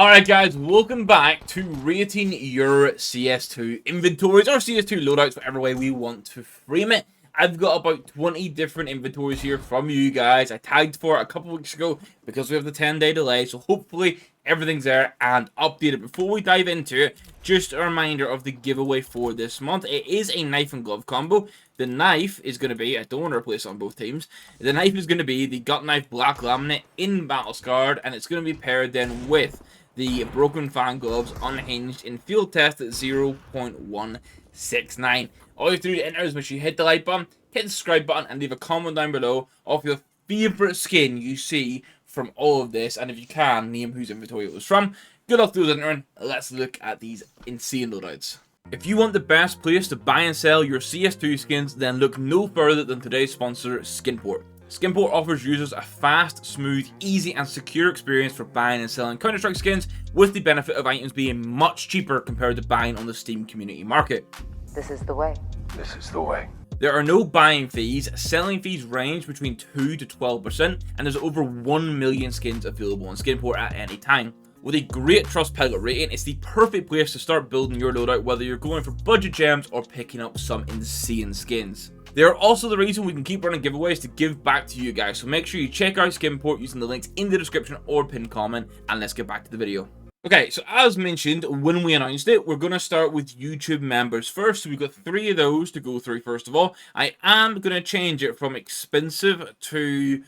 Alright guys, welcome back to rating your CS2 inventories, or CS2 loadouts, whatever way we want to frame it. I've got about 20 different inventories here from you guys. I tagged for it a couple weeks ago because we have the 10-day delay, so hopefully everything's there and updated. Before we dive into it, just a reminder of the giveaway for this month. It is a knife and glove combo. The knife is going to be, I don't want to replace it on both teams, the knife is going to be the gut knife black laminate in battle scarred, and it's going to be paired then with the broken fan gloves unhinged in field test at 0.169. All you have to do to enter is make sure you hit the like button, hit the subscribe button, and leave a comment down below of your favorite skin you see from all of this, and if you can, name whose inventory it was from. Good luck to those entering. Let's look at these insane loadouts. If you want the best place to buy and sell your CS2 skins, then look no further than today's sponsor, Skinport. Skinport offers users a fast, smooth, easy and secure experience for buying and selling counterstrike skins, with the benefit of items being much cheaper compared to buying on the Steam community market. This is the way. This is the way. There are no buying fees, selling fees range between 2 to 12%, and there's over 1 million skins available on Skinport at any time. With a great Trustpilot rating, it's the perfect place to start building your loadout, whether you're going for budget gems or picking up some insane skins. They are also the reason we can keep running giveaways to give back to you guys, so make sure you check out Skinport using the links in the description or pinned comment, and let's get back to the video. Okay, so as mentioned when we announced it, we're going to start with YouTube members first. So we've got 3 of those to go through first of all. I am going to change it from expensive to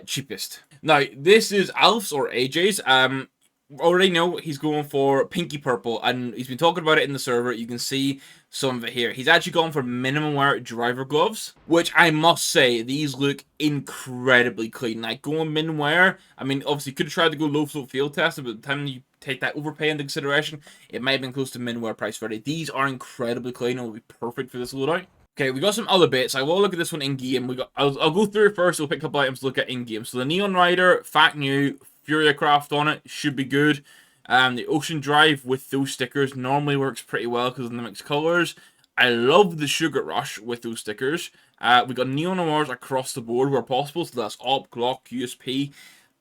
cheapest. Now, this is Alf's or AJ's. Already know he's going for pinky purple, and he's been talking about it in the server. You can see some of it here. He's actually gone for minimum wear driver gloves, which I must say, these look incredibly clean. Like, going min wear, I mean, obviously you could have tried to go low float field test, but by the time you take that overpay into consideration, it might have been close to min wear price already. These are incredibly clean and will be perfect for this loadout. Okay, we got some other bits. I will look at this one in game. I'll go through it first. We'll pick a couple items to look at in game. So the Neon Rider, fact new, Furia Craft on it, should be good. The Ocean Drive with those stickers normally works pretty well because of the mixed colors. I love the Sugar Rush with those stickers. We got Neon Noirs across the board where possible, so that's Op, Glock, USP,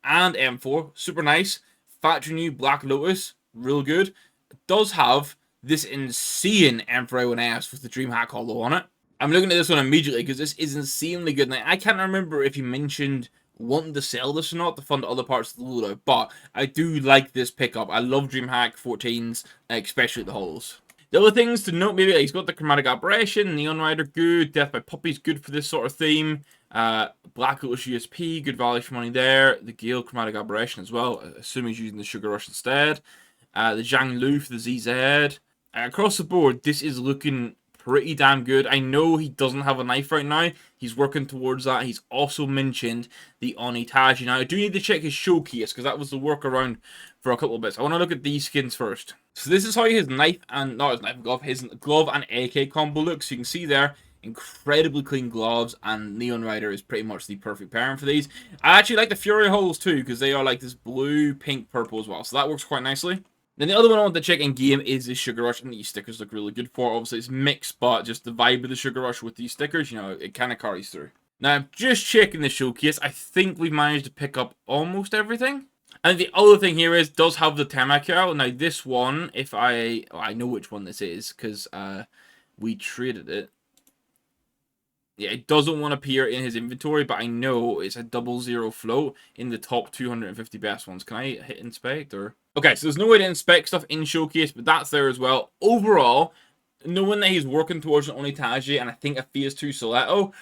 and M4. Super nice. Factory new Black Lotus, real good. It does have this insane M4A1S with the DreamHack Hollow on it. I'm looking at this one immediately because this is insanely good. Now, I can't remember if he mentioned wanting to sell this or not to fund other parts of the loadout, but I do like this pickup. I love DreamHack 14s, especially the holos. The other things to note, maybe, he's got the Chromatic Aberration, Neon Rider, good, Death by Puppies, good for this sort of theme, Black Lotus USP, good value for money there, the Gale Chromatic Aberration as well, assuming he's using the Sugar Rush instead, the Zhang Lu for the ZZ. Across the board, this is looking pretty damn good. I know he doesn't have a knife right now. He's working towards that. He's also mentioned the Onitaji. Now, I do need to check his showcase because that was the workaround for a couple of bits. I want to look at these skins first. So this is how his knife and, not his knife and glove, his glove and AK combo looks. So you can see there, incredibly clean gloves, and Neon Rider is pretty much the perfect pairing for these. I actually like the Fury holes too because they are like this blue, pink, purple as well. So that works quite nicely. Then the other one I want to check in game is the Sugar Rush, and these stickers look really good for it. Obviously, it's mixed, but just the vibe of the Sugar Rush with these stickers, you know, it kind of carries through. Now, I'm just checking the showcase. I think we've managed to pick up almost everything. And the other thing here is, does have the Temakyo. Now, this one, if I know which one this is, because we traded it. Yeah, it doesn't want to appear in his inventory, but I know it's a 00 float in the top 250 best ones. Can I hit inspect or? Okay, so there's no way to inspect stuff in showcase, but that's there as well. Overall, knowing that he's working towards an Onitaji and I think a Phase 2 Soleto,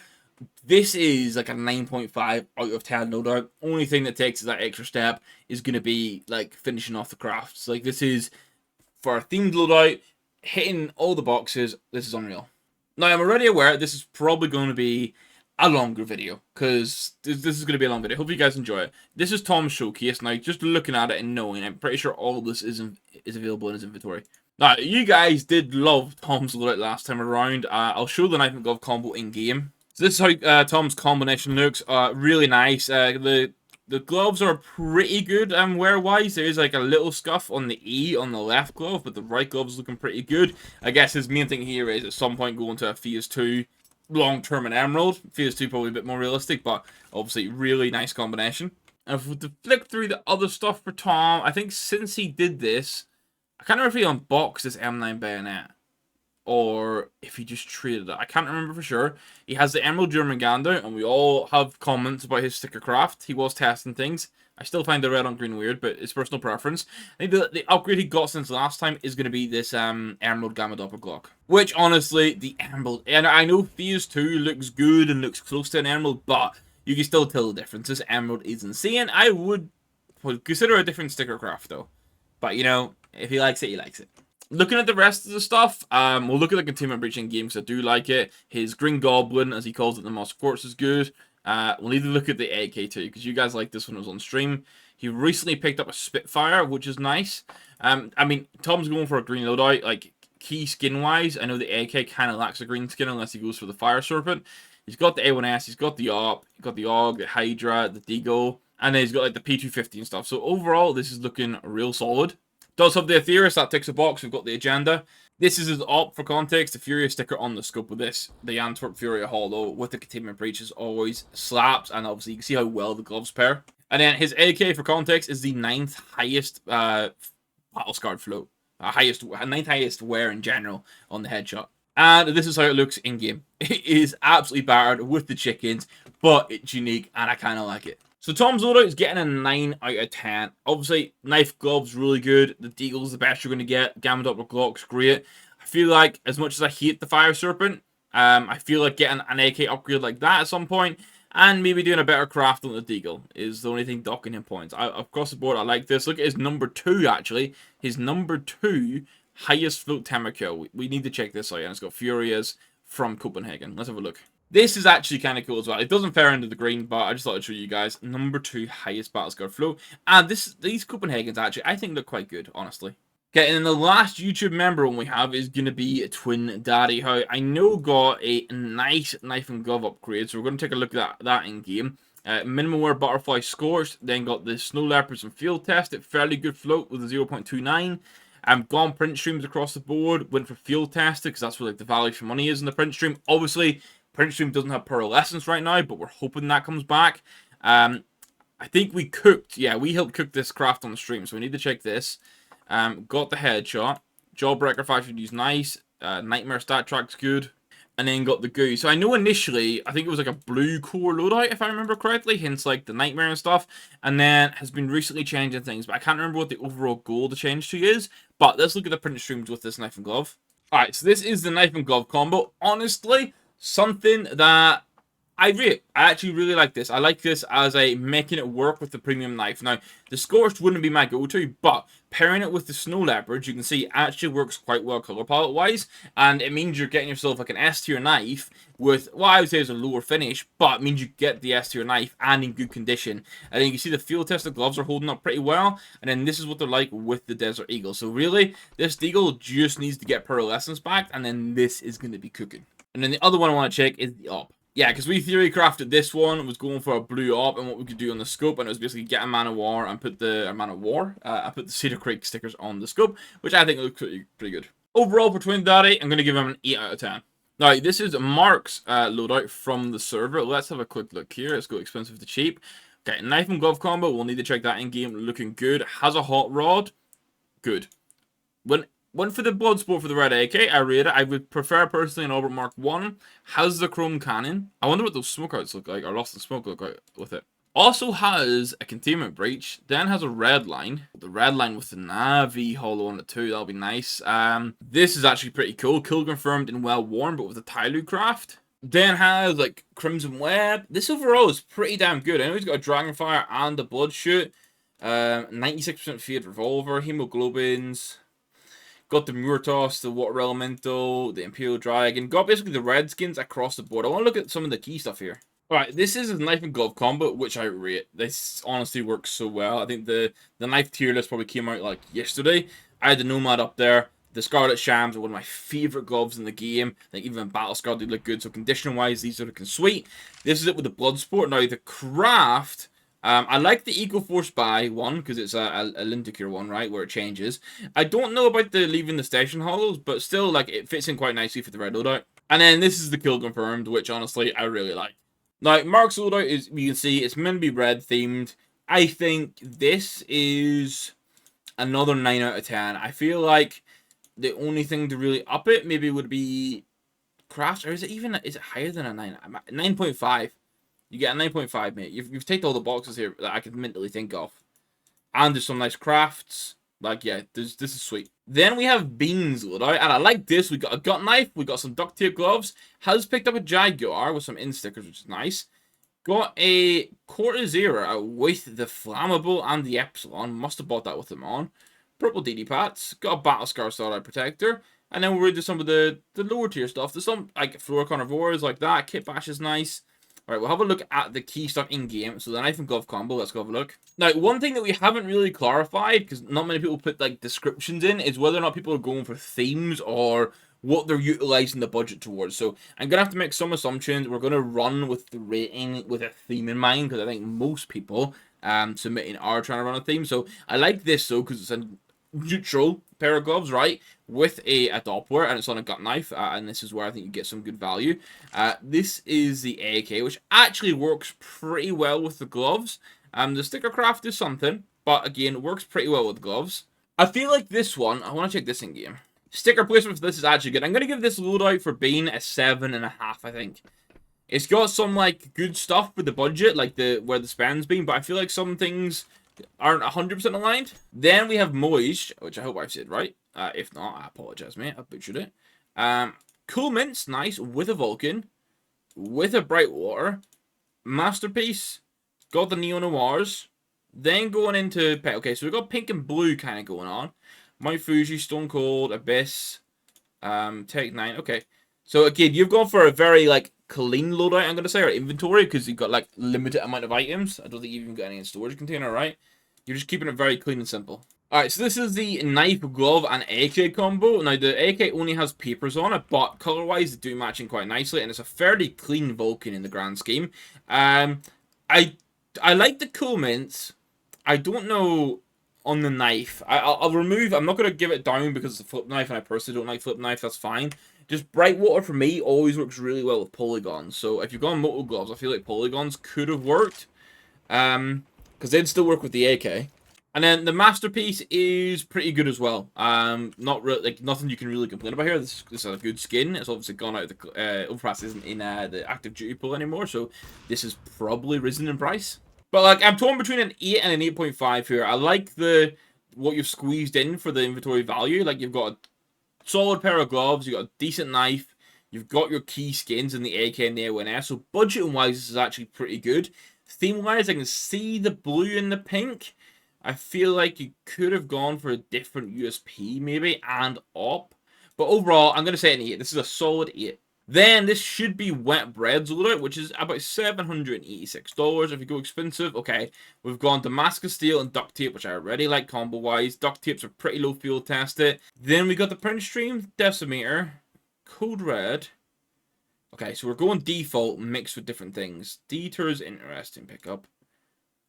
this is like a 9.5 out of 10 no doubt. Only thing that takes that extra step is going to be like finishing off the crafts. Like, this is for a themed loadout, hitting all the boxes. This is unreal. Now, I'm already aware this is probably going to be a longer video, because this is going to be a long video. Hope you guys enjoy it. This is Tom's showcase. Now, just looking at it and knowing, I'm pretty sure all of this is available in his inventory. Now, you guys did love Tom's loadout last time around. I'll show the knife and glove combo in game. So this is how Tom's combination looks. Really nice. The gloves are pretty good wear-wise. There is like a little scuff on the E on the left glove, but the right glove is looking pretty good. I guess his main thing here is at some point going to a Phase 2 long-term in Emerald. Phase 2 probably a bit more realistic, but obviously really nice combination. And if we to flick through the other stuff for Tom, I think since he did this, I can't remember if he unboxed this M9 bayonet or if he just traded it. I can't remember for sure. He has the Emerald Jurmaganda, and we all have comments about his sticker craft. He was testing things. I still find the red on green weird, but it's personal preference. I think the upgrade he got since last time is going to be this Emerald Gamma Doppel Glock. Which, honestly, the Emerald... And I know CS2 looks good and looks close to an Emerald, but you can still tell the difference. This Emerald is insane. I would consider a different sticker craft, though. But, you know, if he likes it, he likes it. Looking at the rest of the stuff, we'll look at the Containment Breach in game because I do like it. His Green Goblin, as he calls it, the Moss Quartz is good. We'll need to look at the AK too, because you guys liked this when it was on stream. He recently picked up a Spitfire, which is nice. I mean, Tom's going for a green loadout, like, key skin-wise. I know the AK kind of lacks a green skin unless he goes for the Fire Serpent. He's got the A1S, he's got the AWP, he's got the AUG, the Hydra, the Deagle, and then he's got, like, the P250 and stuff. So, overall, this is looking real solid. Does have the Aetherius, that ticks a box. We've got the Agenda. This is his AWP for context. The Furia sticker on the scope of this. The Antwerp Furia Hollow with the Containment Breach is always slaps. And obviously you can see how well the gloves pair. And then his AK for context is the 9th highest battle scarred float. 9th highest wear in general on the headshot. And this is how it looks in game. It is absolutely battered with the chickens, but it's unique and I kind of like it. So Tom's loadout is getting a 9 out of 10. Obviously, knife gloves really good. The Deagle's the best you're going to get. Gamma Doppler Glock's great. I feel like, as much as I hate the Fire Serpent, I feel like getting an AK upgrade like that at some point, and maybe doing a better craft on the Deagle, is the only thing docking him points. Across the board, I like this. Look at his number 2, actually. His number 2 highest float timer kill. We need to check this out, and it's got Furias from Copenhagen. Let's have a look. This is actually kind of cool as well. It doesn't fare into the green, but I just thought I'd show you guys. Number 2 highest battle scar flow. And these Copenhagens actually, I think, look quite good, honestly. Okay, and then the last YouTube member one we have is going to be Twin Daddy, how I know got a nice knife and glove upgrade. So we're going to take a look at that in game. Minimum wear Butterfly Scorched, then got the Snow Leopards and Field Tested. Fairly good float with a 0.29. Gone print streams across the board. Went for Field Tested because that's where like the value for money is in the print stream. Obviously, print stream doesn't have pearlescence right now, but we're hoping that comes back. I think we cooked. Yeah, we helped cook this craft on the stream, so we need to check this. Got the headshot. Jawbreaker 550 is nice. Nightmare stat track's good. And then got the goo. So I know initially, I think it was like a blue core loadout, if I remember correctly, hence like the Nightmare and stuff. And then has been recently changing things, but I can't remember what the overall goal to change to is. But let's look at the print streams with this knife and glove. Alright, so this is the knife and glove combo. Honestly, something that I rate. I actually really like this. I like this as a making it work with the premium knife. Now, the Scorched wouldn't be my go-to, but pairing it with the Snow Leopards, you can see it actually works quite well color palette-wise, and it means you're getting yourself like an S-tier knife with what I would say is a lower finish, but it means you get the S-tier knife and in good condition. And then you can see the field tested gloves are holding up pretty well, and then this is what they're like with the Desert Eagle. So really, this Deagle just needs to get pearlescence back, and then this is going to be cooking. And then the other one I want to check is the AWP. Yeah, because we theory crafted this one, was going for a blue AWP and what we could do on the scope, and it was basically get a Man of War and put the I put the Cedar Creek stickers on the scope, which I think looks pretty good. Overall for Twin Daddy, I'm going to give him an 8 out of 10. Now, this is Mark's loadout from the server. Let's have a quick look here. Let's go expensive to cheap. Okay, knife and glove combo. We'll need to check that in game. Looking good. Has a hot rod. Good. Went for the Bloodsport for the red AK. I rate it. I would prefer personally an Albert Mark 1. Has the chrome cannon. I wonder what those smokeouts look like, or Lost in Smoke look like with it. Also has a Containment Breach. Then has a red line. The red line with the Navi hollow on it too. That'll be nice. This is actually pretty cool. Kill confirmed and well worn, but with a Tyloo craft. Then has like Crimson Web. This overall is pretty damn good. I know he's got a Dragonfire and a Bloodshoot. 96% Fade Revolver. Hemoglobins. Got the Murtos, the Water Elemental, the Imperial Dragon. Got basically the Redskins across the board. I want to look at some of the key stuff here. Alright, this is a knife and glove combo, which I rate. This honestly works so well. I think the knife tier list probably came out like yesterday. I had the Nomad up there. The Scarlet Shams are one of my favourite gloves in the game. I think even in Battle Scar they look good. So condition-wise, these are looking sweet. This is it with the Bloodsport. Now, the craft... I like the Eco Force Buy one, because it's a Linticure one, right, where it changes. I don't know about the leaving the station hollows, but still, like, it fits in quite nicely for the red loadout. And then this is the kill confirmed, which, honestly, I really like. Now, Mark's loadout is, you can see, it's meant to be red themed, I think this is another 9 out of 10. I feel like the only thing to really up it maybe would be crafts, or is it higher than a 9? 9.5. You get a 9.5, mate. You've ticked all the boxes here that I could mentally think of. And there's some nice crafts. Like, yeah, this is sweet. Then we have beans loadout, and I like this. We got a gut knife, we got some duct tape gloves. Has picked up a Jaguar with some in stickers, which is nice. Got a Cortezera with the flammable and the Epsilon. Must have bought that with them on. Purple DD Pats. Got a Battle Scar Starlight Protector. And then we're into some of the lower tier stuff. There's some, like, Floor Carnivores like that. Kit Bash is nice. Alright, we'll have a look at the key stuff in-game. So the knife and glove combo, let's go have a look. Now, one thing that we haven't really clarified, because not many people put, like, descriptions in, is whether or not people are going for themes or what they're utilizing the budget towards. So I'm going to have to make some assumptions. We're going to run with the rating with a theme in mind, because I think most people submitting are trying to run a theme. So I like this, though, because it's a neutral pair of gloves, right, with a Doppler, and it's on a gut knife, and this is where I think you get some good value. This is the AK, which actually works pretty well with the gloves. The sticker craft is something, but again, it works pretty well with gloves. I feel like this one, I want to check this in game. Sticker placement for this is actually good. I'm going to give this loadout for being a 7.5, I think. It's got some, like, good stuff with the budget, like where the spend's been, but I feel like some things aren't 100% aligned. Then we have Moist, which I hope I've said right. If not, I apologize, mate. I butchered it. Cool Mints, nice, with a Vulcan, with a Bright Water, Masterpiece, got the Neo Noirs, then going into pet. Okay, so we've got pink and blue kind of going on. Mount Fuji, Stone Cold, Abyss, Tech 9. Okay, so again, you've gone for a very, like, clean loadout, I'm going to say, or inventory, because you've got, like, limited amount of items. I don't think you've even got any in storage container, right? You're just keeping it very clean and simple. Alright, so this is the knife, glove, and AK combo. Now, the AK only has papers on it, but color-wise, they do matching quite nicely, and it's a fairly clean Vulcan in the grand scheme. I like the cool mints. I don't know on the knife. I'll remove, I'm not going to give it down because it's a flip knife, and I personally don't like flip knife, that's fine. Just Bright Water for me always works really well with polygons. So if you've gone Moto gloves, I feel like polygons could have worked. Because they'd still work with the AK. And then the Masterpiece is pretty good as well. Not really, like, nothing you can really complain about here. This is a good skin. It's obviously gone out of the Overpass isn't in the active duty pool anymore, so this is probably risen in price. But, like, I'm torn between an 8 and an 8.5 here. I like what you've squeezed in for the inventory value. Like, you've got a solid pair of gloves, you've got a decent knife, you've got your key skins in the AK and the A1S, so budgeting-wise, this is actually pretty good. Theme-wise, I can see the blue and the pink. I feel like you could have gone for a different USP, maybe, and op. But overall, I'm going to say an 8. This is a solid 8. Then, this should be Wet Bread's loadout, which is about $786. If you go expensive, okay. We've gone Damascus Steel and Duct Tape, which I already like combo-wise. Duct Tapes are pretty low field tested. Then we got the Print Stream, Decimeter, Code Red. Okay, so we're going default mixed with different things. Detour is interesting pickup.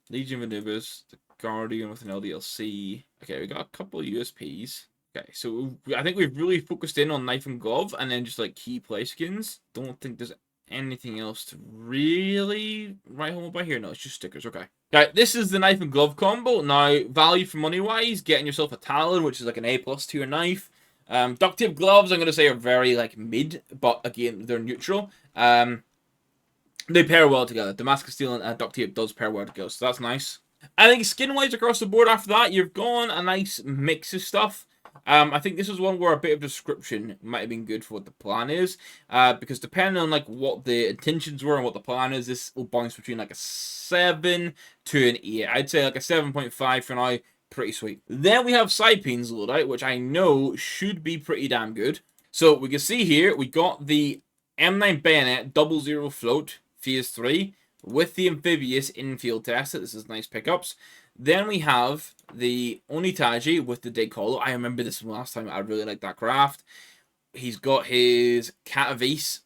Legion of Anubis, the Guardian with an LDLC. Okay, we got a couple of USPs. Okay, so I think we've really focused in on knife and glove and then just like key play skins. Don't think there's anything else to really write home about here. No, it's just stickers. Okay. Okay, this is the knife and glove combo. Now, value for money wise, getting yourself a Talon, which is like an A+ tier knife. Duct tape gloves, I'm going to say, are very like mid, but again, they're neutral. They pair well together. Damascus Steel and duct tape does pair well together, so that's nice. I think skin-wise across the board after that, you've gone a nice mix of stuff. I think this is one where a bit of description might have been good for what the plan is. Because depending on like what the intentions were and what the plan is, this will bounce between like a 7 to an 8. I'd say like a 7.5 for now. Pretty sweet. Then we have Saipine's loadout, which I know should be pretty damn good. So we can see here, we got the M9 Bayonet 00 float. Phase 3 with the amphibious infield tested. This is nice pickups. Then we have the Onitaji with the Dig Hollow. I remember this from last time. I really like that craft. He's got his Catavis.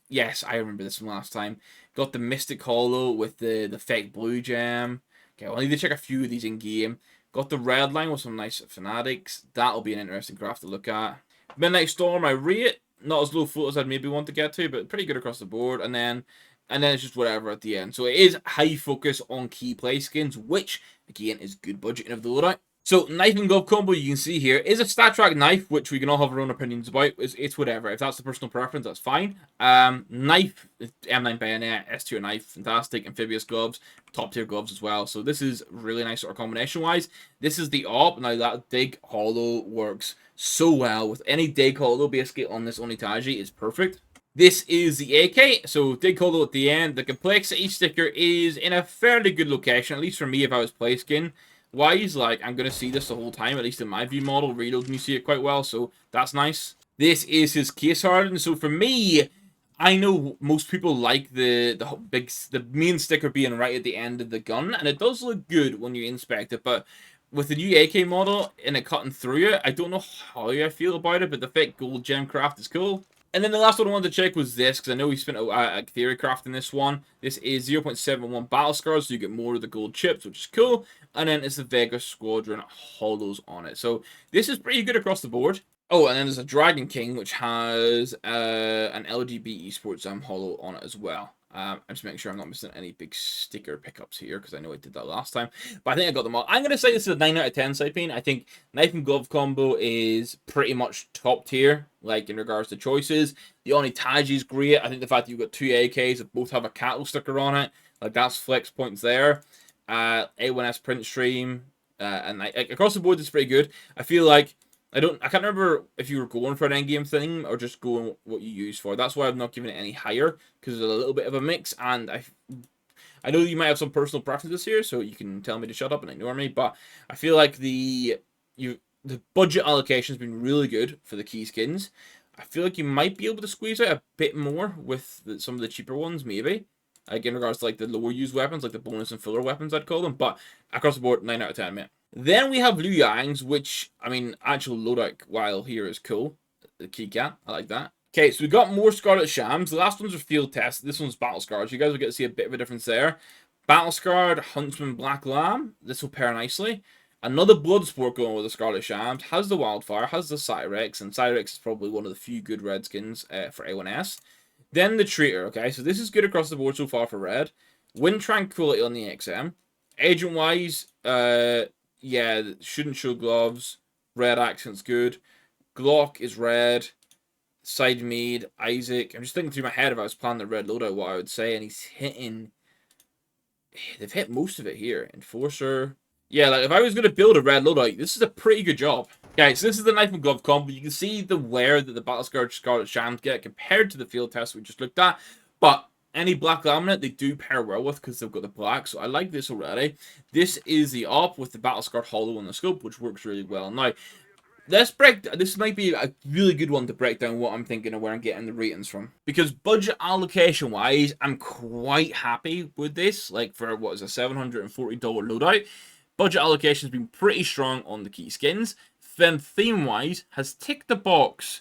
Yes, I remember this from last time. Got the Mystic Hollow with the Fake Blue Gem. Okay, I'll need to check a few of these in game. Got the Red Line with some nice Fanatics. That'll be an interesting craft to look at. Midnight Storm, I rate. Not as low float as I'd maybe want to get to, but pretty good across the board. And then and then it's just whatever at the end. So it is high focus on key play skins, which again is good budgeting of the loadout. So knife and glove combo you can see here is a stat track knife, which we can all have our own opinions about. It's whatever. If that's the personal preference, that's fine. Knife, M9 bayonet, S2 knife, fantastic. Amphibious gloves, top tier gloves as well. So this is really nice sort of combination wise. This is the op. Now that dig hollow works so well with any dig hollow basically on this Onitaji is perfect. This is the AK, so dig hollow at the end. The complexity sticker is in a fairly good location, at least for me if I was play skin wise. Like, I'm going to see this the whole time, at least in my view model. Reloading, you see it quite well, so that's nice. This is his case harden, so for me, I know most people like the main sticker being right at the end of the gun, and it does look good when you inspect it, but with the new AK model and it cutting through it, I don't know how I feel about it, but the fake gold gem craft is cool. And then the last one I wanted to check was this, because I know we spent a theory craft in this one. This is 0.71 battle scars, so you get more of the gold chips, which is cool. And then it's the Vega Squadron hollows on it. So this is pretty good across the board. Oh, and then there's a Dragon King, which has an LGB Esports hollow on it as well. I'm just making sure I'm not missing any big sticker pickups here, because I know I did that last time. But I think I got them all. I'm going to say this is a 9 out of 10 Saipine. I think knife and glove combo is pretty much top tier, like in regards to choices. The Onitaji is great. I think the fact that you've got two AKs that both have a cattle sticker on it, like that's flex points there. A1S print stream, and like across the board, it's pretty good. I feel like I can't remember if you were going for an endgame thing or just going what you use for. That's why I've not given it any higher, because there's a little bit of a mix, and I know you might have some personal preferences here, so you can tell me to shut up and ignore me, but I feel like the budget allocation has been really good for the key skins. I feel like you might be able to squeeze out a bit more with some of the cheaper ones, maybe. Like in regards to like the lower used weapons, like the bonus and filler weapons, I'd call them. But across the board, 9 out of 10, man. Then we have Liu Yang's, which, I mean, actual loadout while here is cool. The Keycat, I like that. Okay, so we got more Scarlet Shams. The last ones are field tests. This one's Battle Scarred. You guys will get to see a bit of a difference there. Battle Scarred, Huntsman, Black Lamb. This will pair nicely. Another Bloodsport going with the Scarlet Shams. Has the Wildfire, has the Cyrex, and Cyrex is probably one of the few good red skins for A1S. Then the Traitor, okay, so this is good across the board so far for red. Wind Tranquility on the XM. Agent-wise, yeah, shouldn't show gloves. Red accent's good. Glock is red. Side Mead, Isaac. I'm just thinking through my head if I was planning the red loadout, what I would say, and he's hitting... They've hit most of it here. Enforcer. Yeah, like if I was going to build a red loadout, this is a pretty good job. Okay, so this is the knife and glove combo. You can see the wear that the Battle Scarred Scarlet Shams get compared to the field test we just looked at. But any black laminate they do pair well with because they've got the black. So I like this already. This is the op with the Battle Scarred hollow on the scope, which works really well. Now, this might be a really good one to break down what I'm thinking of where I'm getting the ratings from. Because budget allocation wise, I'm quite happy with this. Like for what is a $740 loadout. Budget allocation has been pretty strong on the key skins. Then theme-wise, has ticked the box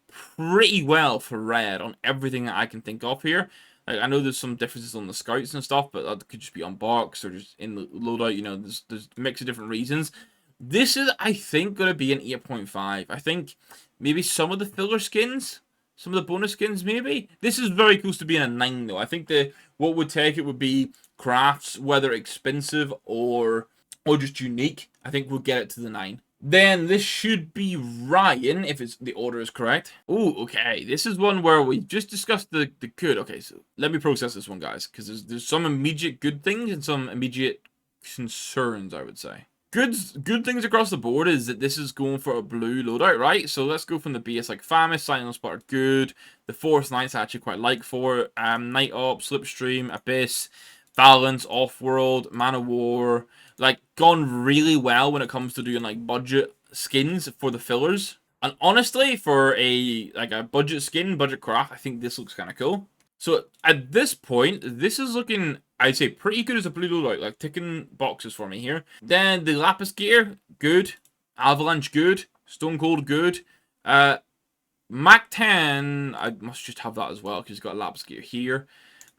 pretty well for red on everything that I can think of here. Like, I know there's some differences on the scouts and stuff, but that could just be on box or just in the loadout. You know, there's a mix of different reasons. This is, I think, going to be an 8.5. I think maybe some of the filler skins, some of the bonus skins, maybe. This is very close to being a 9, though. I think what would take it would be crafts, whether expensive or just unique. I think we'll get it to the 9. Then this should be Ryan, if the order is correct. Oh, okay. This is one where we just discussed the good. Okay, so let me process this one, guys, because there's some immediate good things and some immediate concerns, I would say. Good things across the board is that this is going for a blue loadout, right? So let's go from the base, like Famous, Silent Spot, good. The Forest Knights I actually quite like for Night Op, Slipstream, Abyss, Balance, Off-World, Man of War. Like, gone really well when it comes to doing, like, budget skins for the fillers. And honestly, for a budget skin, budget craft, I think this looks kind of cool. So, at this point, this is looking, I'd say, pretty good as a blue loadout. Like, ticking boxes for me here. Then, the Lapis Gear, good. Avalanche, good. Stone Cold, good. Mac 10, I must just have that as well, because he's got a Lapis Gear here.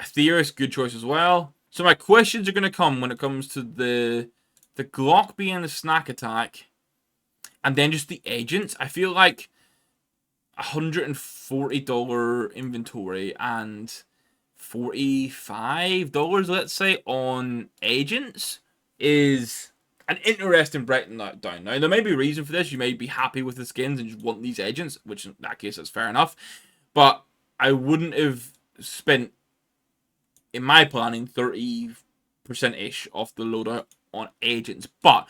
Aetherius, good choice as well. So my questions are going to come when it comes to the Glock being the snack attack and then just the agents. I feel like $140 inventory and $45, let's say, on agents is an interesting breaking that down. Now, there may be a reason for this. You may be happy with the skins and just want these agents, which in that case is fair enough. But I wouldn't have spent, in my planning, 30%-ish off the loadout on agents. But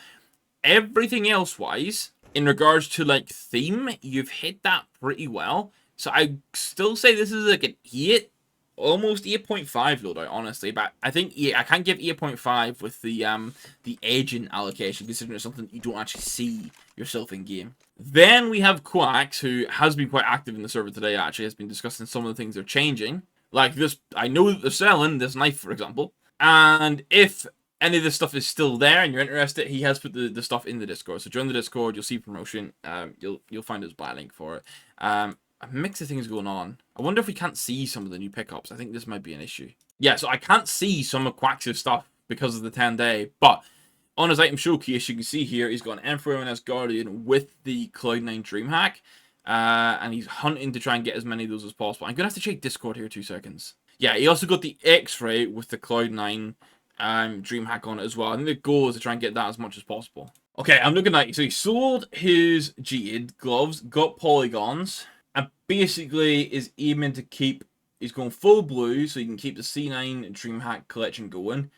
everything else wise, in regards to like theme, you've hit that pretty well. So I still say this is like an 8, almost 8.5 loadout, honestly. But I think I can't give 8.5 with the agent allocation, considering it's something you don't actually see yourself in game. Then we have Quax, who has been quite active in the server today. Actually, has been discussing some of the things they're changing, like this. I know that they're selling this knife, for example, and if any of this stuff is still there and you're interested, he has put the stuff in the Discord. So join the Discord, you'll see promotion. You'll find his buy link for it. A mix of things going on. I wonder if we can't see some of the new pickups. I think this might be an issue. Yeah, so I can't see some of Quax's stuff because of the 10-day. But on his item showcase, you can see here, he's got an M4MS Guardian with the Cloud9 DreamHack. And he's hunting to try and get as many of those as possible. I'm going to have to check Discord here 2 seconds. Yeah, he also got the X-Ray with the Cloud9 DreamHack on it as well. I think the goal is to try and get that as much as possible. Okay, I'm looking at, so he sold his Jade gloves, got polygons, and basically is aiming to keep, he's going full blue so he can keep the C9 DreamHack collection going.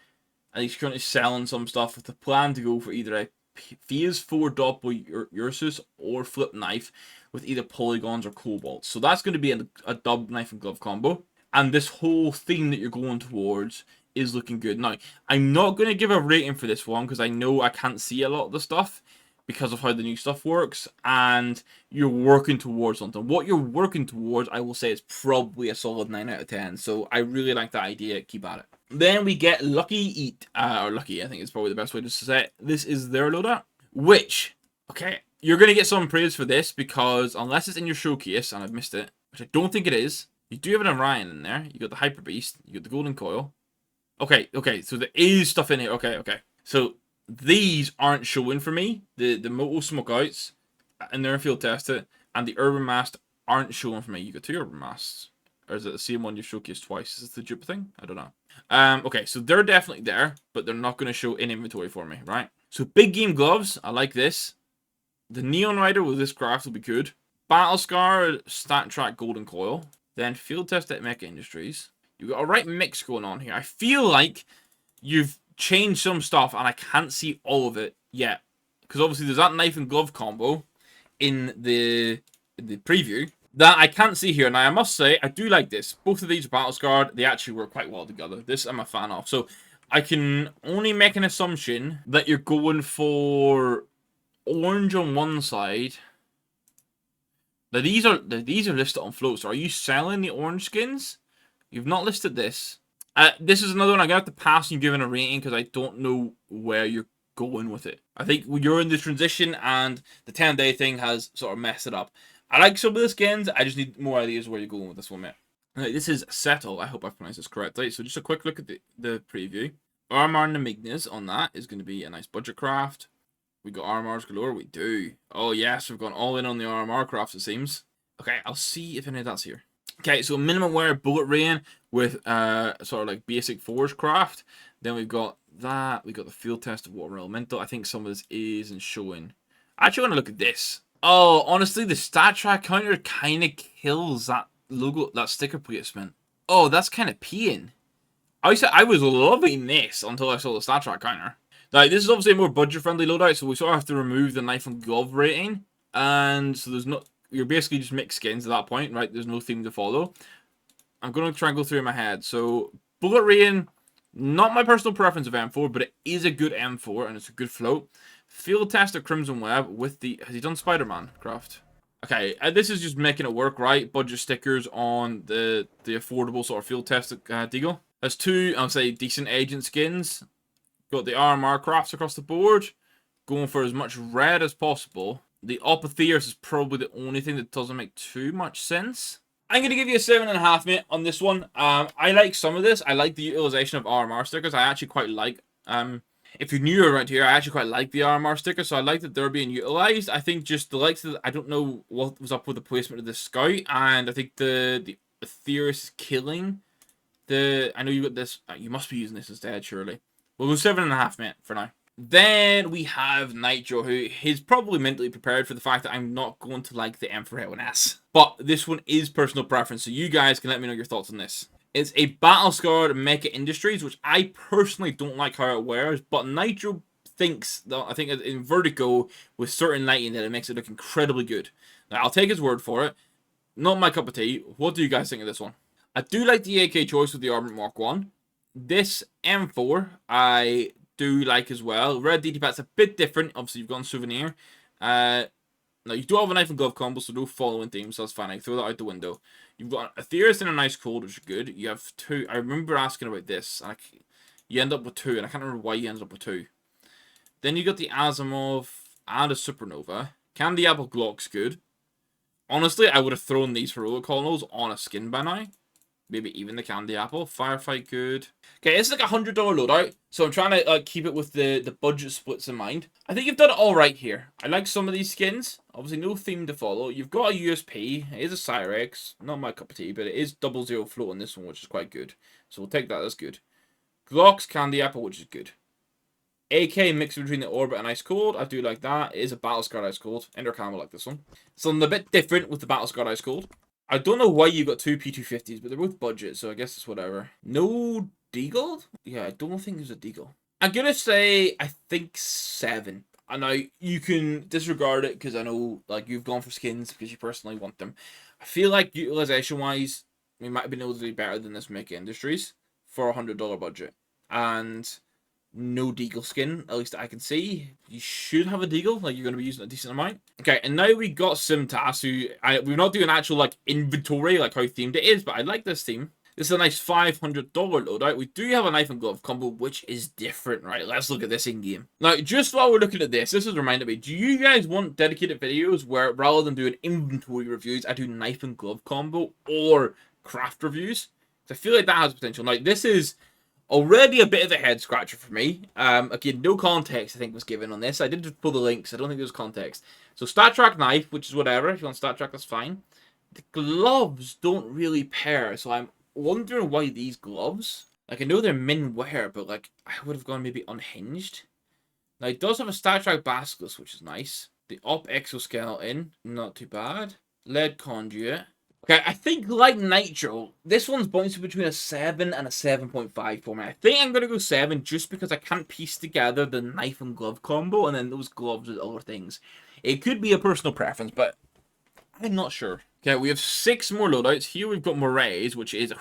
And he's currently selling some stuff with the plan to go for either a Phase 4 Doppel Ursus or Flip Knife with either polygons or cobalt. So that's going to be a dub knife and glove combo. And this whole theme that you're going towards is looking good. Now, I'm not going to give a rating for this one because I know I can't see a lot of the stuff because of how the new stuff works, and you're working towards something. What you're working towards, I will say, is probably a solid 9 out of 10. So I really like that idea. Keep at it. Then we get Lucky Eat, or Lucky, I think is probably the best way to say it. This is their loadout, which, okay, you're going to get some praise for this because unless it's in your showcase, and I've missed it, which I don't think it is, you do have an Orion in there. You got the Hyper Beast, you got the Golden Coil. Okay, so there is stuff in here. Okay. So these aren't showing for me. The Moto Smokeouts, and they're field tested, and the Urban Mast aren't showing for me. You got 2 Urban Masts. Or is it the same one you've showcased twice? Is this the dupe thing? I don't know. Okay, so they're definitely there, but they're not going to show in inventory for me, right? So big game gloves, I like this. The Neon Rider with this craft will be good. Battle Scar, Stat Track, Golden Coil. Then field test at Mecha Industries. You've got a right mix going on here. I feel like you've changed some stuff, and I can't see all of it yet. Because obviously there's that knife and glove combo in the preview that I can't see here. Now, I must say, I do like this. Both of these are Battle Scarred. They actually work quite well together. This I'm a fan of. So I can only make an assumption that you're going for orange on one side. Now, these are listed on float. So are you selling the orange skins? You've not listed this. This is another one I'm going to have to pass on you giving a rating because I don't know where you're going with it. I think you're in the transition and the 10-day thing has sort of messed it up. I like some of the skins. I just need more ideas where you're going with this one, mate. Right, this is Settle. I hope I pronounced this correctly. So just a quick look at the preview. Armor and the Mignas on that is going to be a nice budget craft. We got Armors galore. We do. Oh, yes. We've gone all in on the RMR crafts, it seems. Okay, I'll see if any of that's here. Okay, so minimum wear bullet rain with sort of like basic forge craft. Then we've got that. We got the field test of water elemental. I think some of this isn't showing. I actually want to look at this. Oh, honestly, the stat track counter kind of kills that logo, that sticker placement. Oh, that's kind of peeing. I was loving this until I saw the stat track counter. Now, this is obviously a more budget-friendly loadout, so we sort of have to remove the knife and glove rating. And so there's no... You're basically just mixed skins at that point, right? There's no theme to follow. I'm going to try and go through in my head. So, Bullet Rain, not my personal preference of M4, but it is a good M4, and it's a good float. Field test of Crimson Web with the... Has he done Spider-Man craft? Okay, this is just making it work, right? Budget stickers on the affordable sort of field test deagle. There's 2, I'll say, decent agent skins. Got the RMR crafts across the board. Going for as much red as possible. The Opotheus is probably the only thing that doesn't make too much sense. I'm going to give you a 7.5, mate, on this one. I like some of this. I like the utilization of RMR stickers. I actually quite like... if you're new around here, I actually quite like the RMR stickers, so I like that they're being utilized. I think just the likes of... I don't know what was up with the placement of the Scout, and I think the Theorist is killing I know you got this. You must be using this instead, surely. We'll go 7.5, mate, for now. Then we have Nitro, who is probably mentally prepared for the fact that I'm not going to like the Emperor L1S. But this one is personal preference, so you guys can let me know your thoughts on this. It's a battle-scarred Mecha Industries, which I personally don't like how it wears, but Nitro thinks, that I think in Vertigo, with certain lighting, that it makes it look incredibly good. Now, I'll take his word for it. Not my cup of tea. What do you guys think of this one? I do like the AK choice with the Armament Mark 1. This M4, I do like as well. Red DD pad's a bit different. Obviously, you've gone Souvenir. Now, you do have a knife and glove combo, so no following themes, so that's fine. I can throw that out the window. You've got a Theorist and a Nice Cold, which is good. You have 2. I remember asking about this. You end up with 2, and I can't remember why you ended up with 2. Then you got the Asimov and a Supernova. Candy Apple Glock's good. Honestly, I would have thrown these heroic colonels on a skin by now. Maybe even the Candy Apple. Firefight good. Okay, it's like a $100 loadout, so I'm trying to keep it with the budget splits in mind. I think you've done it all right here. I like some of these skins. Obviously, no theme to follow. You've got a USP. It is a Cyrex. Not my cup of tea, but it is 00 float on this one, which is quite good. So we'll take that. That's good. Glock's Candy Apple, which is good. AK mixed between the Orbit and Ice Cold. I do like that. It is a Battle Scarred Ice Cold. Ender Camo like this one. Something a bit different with the Battle Scarred Ice Cold. I don't know why you got 2 P250s, but they're both budget, so I guess it's whatever. No Deagle? Yeah, I don't think there's a Deagle. I'm going to say, I think 7. I know you can disregard it because I know like you've gone for skins because you personally want them. I feel like utilization-wise, we might have been able to do better than this Mecha Industries for a $100 budget. And no Deagle skin, at least I can see. You should have a Deagle, like you're going to be using a decent amount. Okay, and now we got Simtas, who we're not doing actual like inventory, like how themed it is, but I like this theme. This is a nice $500 loadout. We do have a knife and glove combo, which is different, right? Let's look at this in game. Now, just while we're looking at this has reminded me, do you guys want dedicated videos where rather than doing inventory reviews, I do knife and glove combo or craft reviews? So I feel like that has potential. Now, this is already a bit of a head scratcher for me. Again, no context, I think, was given on this. I did just pull the links. I don't think there was context. So, StatTrak knife, which is whatever. If you want StatTrak, that's fine. The gloves don't really pair, so I'm wondering why these gloves. Like, I know they're min wear, but, like, I would have gone maybe unhinged. Now, it does have a StatTrak basilisk, which is nice. The Op exoskeleton, not too bad. Lead conduit. Okay, I think like Nitro, this one's bouncing between a 7 and a 7.5 for me. I think I'm going to go 7 just because I can't piece together the knife and glove combo and then those gloves with other things. It could be a personal preference, but I'm not sure. Okay, we have 6 more loadouts. Here we've got Moraes, which is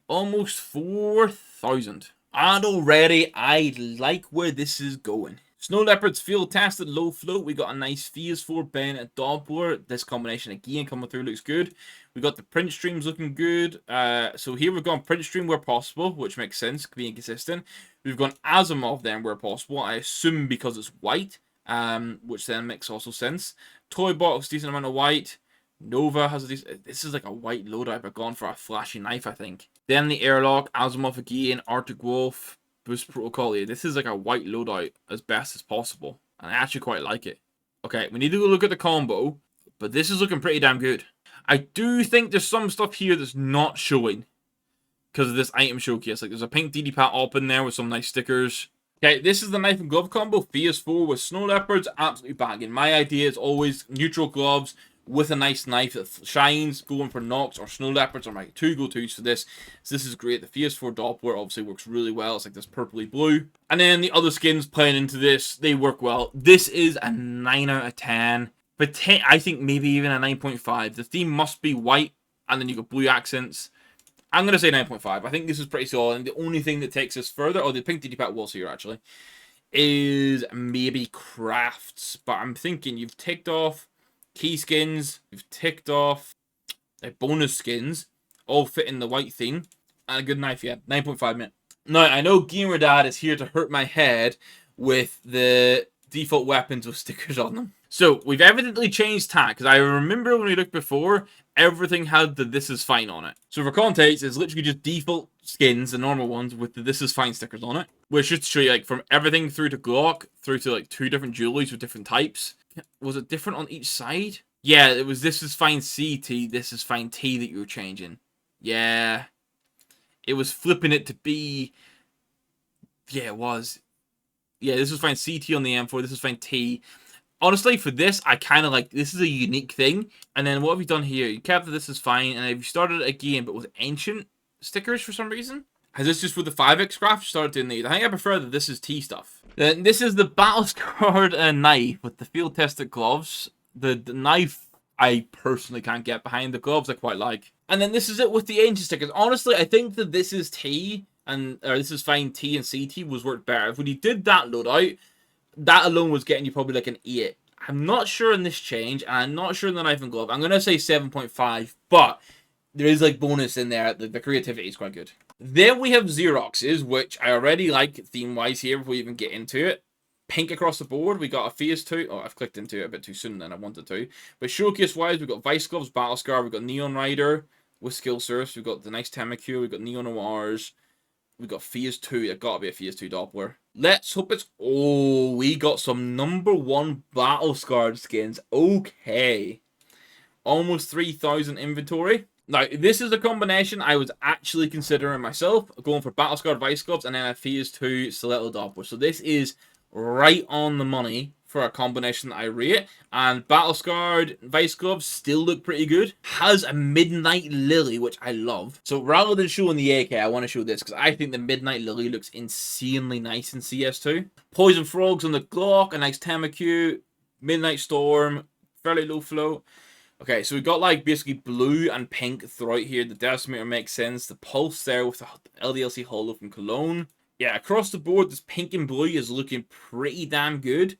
almost 4,000. And already, I like where this is going. Snow Leopard's field tested low float. We got a nice CS4 Bennett Doppler. This combination again coming through looks good. We got the print streams looking good. So here we've gone print stream where possible, which makes sense, being consistent. We've gone Asimov then where possible. I assume because it's white, which then makes also sense. Toy box, decent amount of white. Nova has this is like a white loadout, but gone for a flashy knife, I think. Then the airlock, Asimov again, Arctic Wolf. Boost Protocol here. This is like a white loadout as best as possible. And I actually quite like it. Okay, we need to go look at the combo. But this is looking pretty damn good. I do think there's some stuff here that's not showing. Because of this item showcase. Like there's a pink DD Pat op in there with some nice stickers. Okay, this is the knife and glove combo. PS4 with Snow Leopards. Absolutely banging. My idea is always neutral gloves with a nice knife that shines, going for Nox or Snow Leopards are my 2 go-tos for this. So this is great. The PS4 Doppler obviously works really well. It's like this purpley blue. And then the other skins playing into this, they work well. This is a 9 out of 10. But I think maybe even a 9.5. The theme must be white, and then you got blue accents. I'm going to say 9.5. I think this is pretty solid. And the only thing that takes us further, the pink DD Pat was here actually, is maybe crafts. But I'm thinking you've ticked off key skins, you've ticked off bonus skins, all fit in the white theme, and a good knife, yeah. 9.5 minute. Now, I know Gamer Dad is here to hurt my head with the default weapons with stickers on them. So, we've evidently changed tack, because I remember when we looked before, everything had the This Is Fine on it. So, for context, it's literally just default skins, the normal ones, with the This Is Fine stickers on it. Which should show you, like, from everything through to Glock, through to, like, 2 different jewelries with different types. Was it different on each side? Yeah, it was This Is Fine C, T, This Is Fine T that you were changing. Yeah. It was flipping it to be... Yeah, it was. Yeah, this was fine CT on the M4. This was fine T. Honestly, for this, I kind of like... This is a unique thing. And then what have you done here? You kept that this is fine. And if you started it again, but with ancient stickers for some reason... Has this just with the 5x craft started doing these? I think I prefer that this is T stuff. Then this is the battle scarred knife with the field tested gloves. The knife I personally can't get behind. The gloves I quite like. And then this is it with the ancient stickers. Honestly, I think that this is T and or this is fine T and CT was worked better. If when you did that loadout, that alone was getting you probably like an 8. I'm not sure in this change, and I'm not sure in the knife and glove. I'm gonna say 7.5, but there is like bonus in there. The creativity is quite good. Then we have Xeroxes, which I already like theme-wise here before we even get into it. Pink across the board. We got a Phase 2. Oh, I've clicked into it a bit too soon than I wanted to. But showcase-wise, we've got Vice Gloves, Battle Scar, we've got Neon Rider with Skill Source, we've got the nice Temacue, we've got Neon Noirs, we've got Phase 2. There's got to be a Phase 2 Doppler. Let's hope it's... Oh, we got some #1 Battle Scarred skins. Okay. Almost 3,000 inventory. Now, this is a combination I was actually considering myself, going for Battle Scarred Vice Gloves and then a Phase 2 Stiletto Doppler. So this is right on the money for a combination that I rate. And Battle Scarred Vice Gloves still look pretty good. Has a Midnight Lily, which I love. So rather than showing the AK, I want to show this because I think the Midnight Lily looks insanely nice in CS2. Poison Frogs on the Glock, a nice Temacue, Midnight Storm, fairly low flow. Okay, so we've got like basically blue and pink throughout here. The Decimator makes sense. The Pulse there with the LDLC Holo from Cologne. Yeah, across the board, this pink and blue is looking pretty damn good.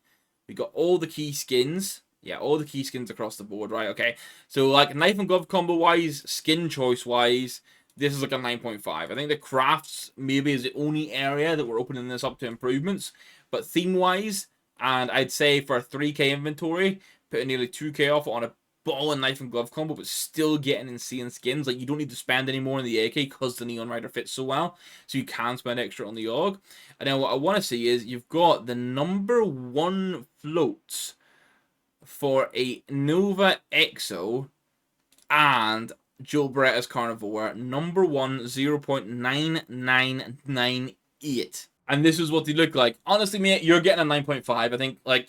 We got all the key skins. Yeah, all the key skins across the board, right? Okay, so like knife and glove combo wise, skin choice wise, this is like a 9.5. I think the crafts maybe is the only area that we're opening this up to improvements. But theme wise, and I'd say for a 3k inventory, putting nearly 2k off on a ball and knife and glove combo, but still getting insane skins. Like, you don't need to spend any more on the AK because the Neon Rider fits so well, so you can spend extra on the AUG. And then what I want to see is you've got the #1 floats for a Nova EXO and Joe Beretta's Carnivore, #1 0.9998. And this is what they look like. Honestly, mate, you're getting a 9.5. I think, like,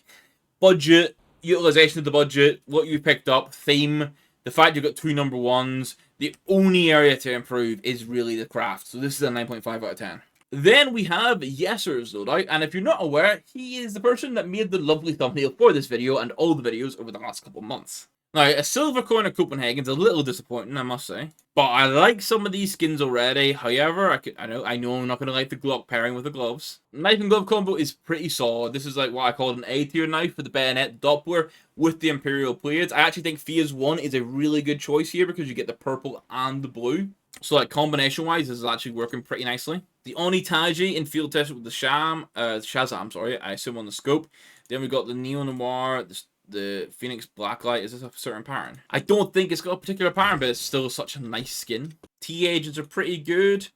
budget, utilization of the budget, what you picked up, theme, the fact you've got 2 #1s, the only area to improve is really the craft. So this is a 9.5 out of 10. Then we have Yesser's Loadout, and if you're not aware, he is the person that made the lovely thumbnail for this video and all the videos over the last couple months. Now, a silver coin of Copenhagen's a little disappointing, I must say. But I like some of these skins already. However, I know I'm not going to like the Glock pairing with the gloves. Knife and glove combo is pretty solid. This is like what I call an A-tier knife for the bayonet Doppler with the Imperial Blades. I actually think Phase 1 is a really good choice here because you get the purple and the blue. So like combination-wise, this is actually working pretty nicely. The Onitaji in field test with the Shazam, sorry, I assume on the scope. Then we got the Neo Noir, the Phoenix Blacklight. Is this a certain pattern? I don't think it's got a particular pattern, but it's still such a nice skin. T-Agents are pretty good.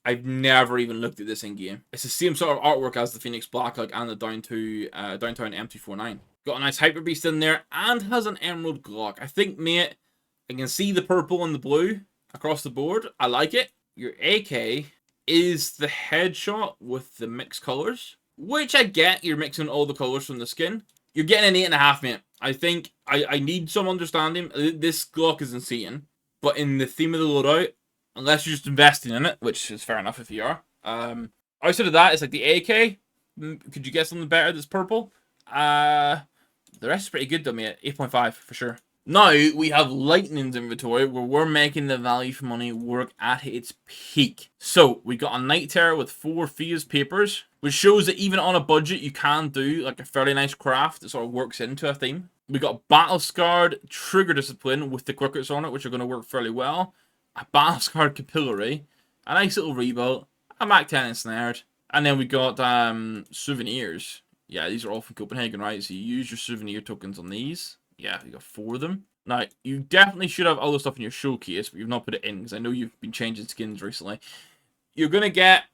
I've never even looked at this in-game. It's the same sort of artwork as the Phoenix Blacklight and the Downtown M249. Got a nice Hyper Beast in there and has an Emerald Glock. I think, mate, I can see the purple and the blue across the board. I like it. Your AK is the headshot with the mixed colors, which I get. You're mixing all the colors from the skin. You're getting an 8.5, mate. I think I need some understanding. This Glock is insane, but in the theme of the loadout, unless you're just investing in it, which is fair enough if you are. Outside of that, it's like the AK. Could you get something better that's purple? The rest is pretty good though, mate. 8.5 for sure. Now we have Lightning's inventory where we're making the value for money work at its peak. So we got a Night Terror with 4 Phase papers, which shows that even on a budget you can do like a fairly nice craft that sort of works into a theme. We got Battle Scarred Trigger Discipline with the crickets on it, which are going to work fairly well. A Battle Scarred Capillary, a nice little rebuild, a Mac 10 ensnared, and then we got souvenirs. Yeah, these are all from Copenhagen, right? So you use your souvenir tokens on these. Yeah, you got 4 of them. Now, you definitely should have other stuff in your showcase, but you've not put it in, because I know you've been changing skins recently. You're going to get...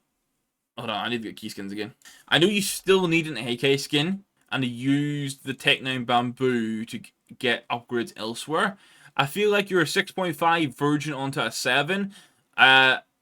Hold on, I need to get key skins again. I know you still need an AK skin, and you used the Tech9 Bamboo to get upgrades elsewhere. I feel like you're a 6.5 virgin onto a 7.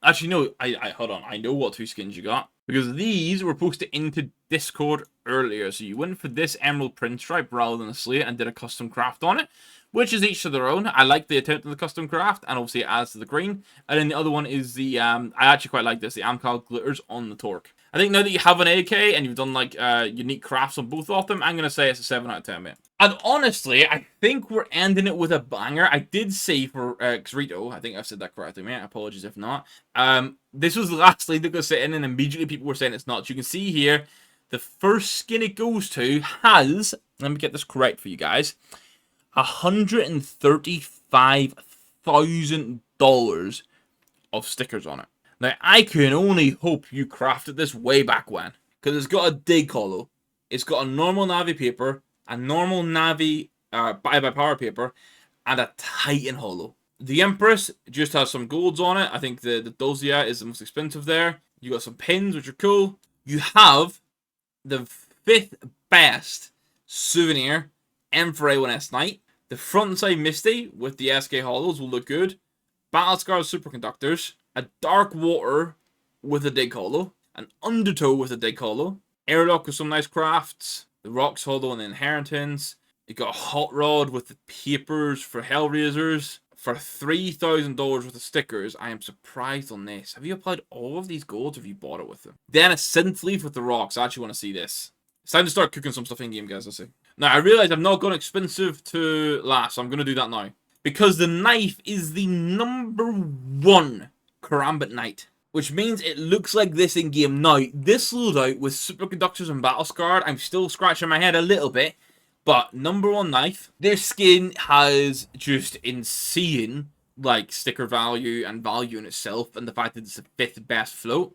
Actually, no, I hold on. I know what 2 skins you got. Because these were posted into Discord earlier. So you went for this Emerald Pinstripe rather than a Slate and did a custom craft on it. Which is each to their own. I like the attempt of the custom craft. And obviously it adds to the green. And then the other one is the, I actually quite like this. The Amcal Glitters on the Torque. I think now that you have an AK and you've done like unique crafts on both of them, I'm going to say it's a 7 out of 10, mate. And honestly, I think we're ending it with a banger. I did say for Xrito, I think I've said that correctly, mate. Apologies if not. This was the last lead that got set in, and immediately people were saying it's not. So you can see here, the first skin it goes to has, let me get this correct for you guys, $135,000 of stickers on it. Now, I can only hope you crafted this way back when. Because it's got a dig holo. It's got a normal Navi paper, a normal Navi by power paper, and a Titan holo. The Empress just has some golds on it. I think the Dozia is the most expensive there. You got some pins, which are cool. You have the 5th best souvenir, M4A1S Knight. The front and side Misty with the SK holos will look good. Battle Scars Superconductors. A Dark Water with a dig holo. An Undertow with a dig holo. Airlock with some nice crafts. The Rocks holo and the Inheritance. You got a Hot Rod with the papers for Hellraisers. For $3,000 worth of stickers, I am surprised on this. Have you applied all of these golds or have you bought it with them? Then a Synth Leaf with the Rocks. I actually want to see this. It's time to start cooking some stuff in game, guys. Let's see. Now, I realize I've not gone expensive to last, so I'm going to do that now. Because the knife is the #1 Karambit Knight. Which means it looks like this in game. Now, this loadout with Superconductors and Battle Scarred, I'm still scratching my head a little bit. But #1 knife. This skin has just insane like sticker value and value in itself. And the fact that it's the 5th best float.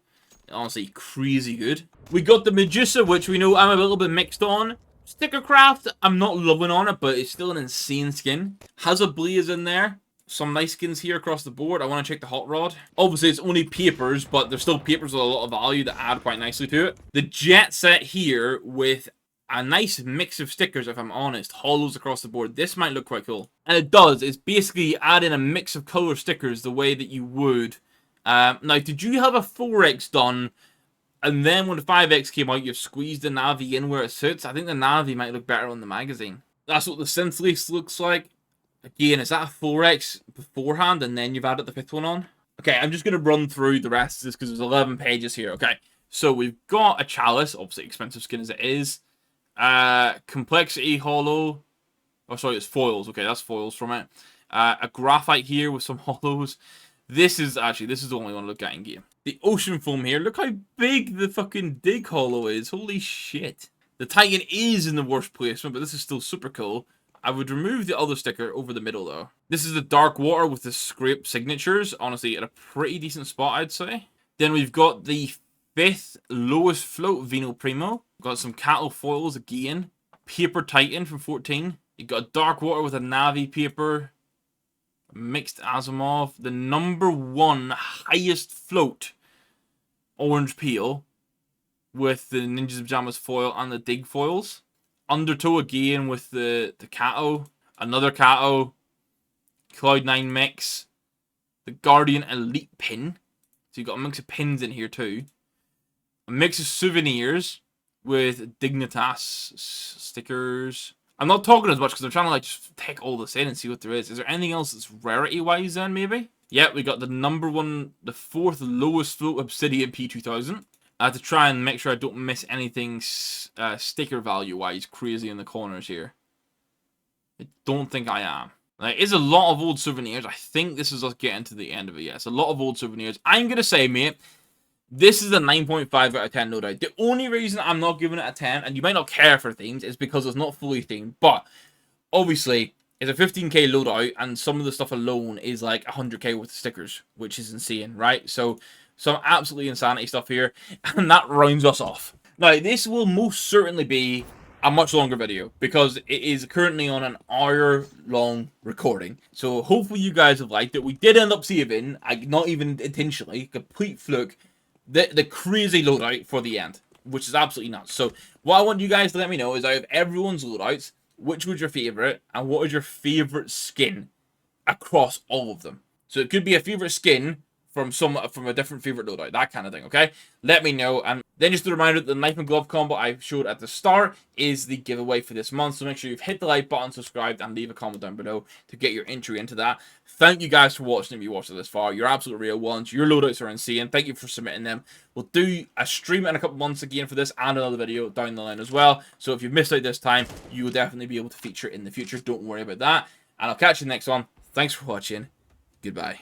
Honestly, crazy good. We got the Medusa, which we know I'm a little bit mixed on. Sticker craft, I'm not loving on it, but it's still an insane skin. Has a Blaze in there. Some nice skins here across the board. I want to check the Hot Rod. Obviously, it's only papers, but there's still papers with a lot of value that add quite nicely to it. The Jet Set here with a nice mix of stickers, if I'm honest. Holos across the board. This might look quite cool. And it does. It's basically adding a mix of color stickers the way that you would. Now, did you have a 4X done? And then when the 5X came out, you've squeezed the Navi in where it sits. I think the Navi might look better on the magazine. That's what the Synth Leaf looks like. Again, is that a 4X beforehand and then you've added the 5th one on? Okay, I'm just going to run through the rest of this because there's 11 pages here. Okay, so we've got a Chalice, obviously expensive skin as it is. Complexity holo. Oh, sorry, it's foils. Okay, that's foils from it. A Graphite here with some holos. This is the only one I look at in game. The Ocean Foam here. Look how big the fucking dig holo is. Holy shit. The Titan is in the worst placement, but this is still super cool. I would remove the other sticker over the middle, though. This is the Dark Water with the scrape signatures. Honestly, at a pretty decent spot, I'd say. Then we've got the 5th lowest float, Vino Primo. Got some Cattle foils again. Paper Titan from 14. You got a Dark Water with a Navi paper. Mixed Asimov. The #1 highest float, Orange Peel. With the Ninjas Pajamas foil and the Dig foils. Undertow again with the Kato. Another Kato. Cloud9 mix. The Guardian Elite pin. So you've got a mix of pins in here too. A mix of souvenirs with Dignitas stickers. I'm not talking as much because I'm trying to like just take all this in and see what there is. Is there anything else that's rarity wise then maybe? Yeah, we got the #1, the 4th lowest float Obsidian P2000. I have to try and make sure I don't miss anything sticker value-wise crazy in the corners here. I don't think I am. Like, it's a lot of old souvenirs. I think this is us getting to the end of it. Yeah, it's a lot of old souvenirs. I'm going to say, mate, this is a 9.5 out of 10, no doubt. The only reason I'm not giving it a 10, and you might not care for themes, is because it's not fully themed. But, obviously, it's a 15k loadout, and some of the stuff alone is like 100k worth of stickers, which is insane, right? So, some absolutely insanity stuff here, and that rounds us off. Now, this will most certainly be a much longer video, because it is currently on an hour-long recording. So, hopefully you guys have liked it. We did end up saving, not even intentionally, complete fluke, the crazy loadout for the end, which is absolutely nuts. So, what I want you guys to let me know is, out of everyone's loadouts, which was your favourite, and what is your favourite skin across all of them? So, it could be a favourite skin from a different favorite loadout, that kind of thing, okay? Let me know. And then just a reminder that the knife and glove combo I showed at the start is the giveaway for this month, so make sure you've hit the like button, subscribed, and leave a comment down below to get your entry into that. Thank you guys for watching. If you watched it this far, you're absolute real ones. Your loadouts are insane. Thank you for submitting them. We'll do a stream in a couple months again for this and another video down the line as well, so if you've missed out this time, you will definitely be able to feature in the future. Don't worry about that, and I'll catch you in the next one. Thanks for watching. Goodbye.